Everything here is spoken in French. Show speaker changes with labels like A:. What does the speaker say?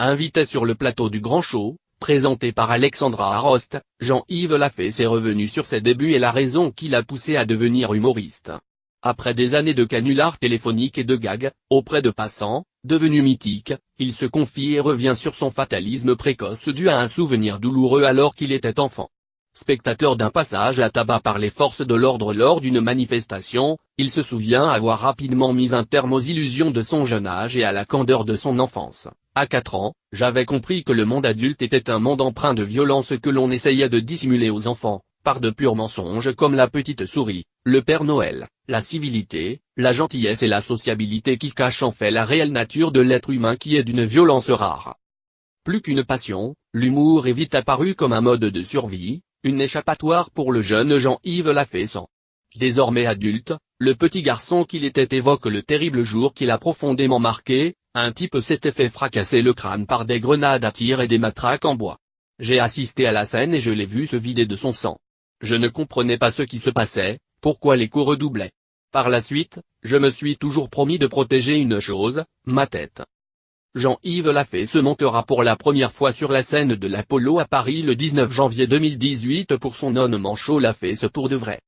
A: Invité sur le plateau du Grand Show, présenté par Alexandra Arost, Jean-Yves Lafesse est revenu sur ses débuts et la raison qui l'a poussé à devenir humoriste. Après des années de canulars téléphoniques et de gags, auprès de passants, devenu mythique, il se confie et revient sur son fatalisme précoce dû à un souvenir douloureux alors qu'il était enfant. Spectateur d'un passage à tabac par les forces de l'ordre lors d'une manifestation, il se souvient avoir rapidement mis un terme aux illusions de son jeune âge et à la candeur de son enfance. À 4 ans, j'avais compris que le monde adulte était un monde empreint de violence que l'on essayait de dissimuler aux enfants, par de purs mensonges comme la petite souris, le Père Noël, la civilité, la gentillesse et la sociabilité qui cachent en fait la réelle nature de l'être humain qui est d'une violence rare. Plus qu'une passion, l'humour est vite apparu comme un mode de survie, une échappatoire pour le jeune Jean-Yves Lafesse. Désormais adulte, le petit garçon qu'il était évoque le terrible jour qui l'a profondément marqué. Un type s'était fait fracasser le crâne par des grenades à tir et des matraques en bois. J'ai assisté à la scène et je l'ai vu se vider de son sang. Je ne comprenais pas ce qui se passait, pourquoi les coups redoublaient. Par la suite, je me suis toujours promis de protéger une chose, ma tête. Jean-Yves Lafesse montera pour la première fois sur la scène de l'Apollo à Paris le 19 janvier 2018 pour son non-manchot Lafesse pour de vrai.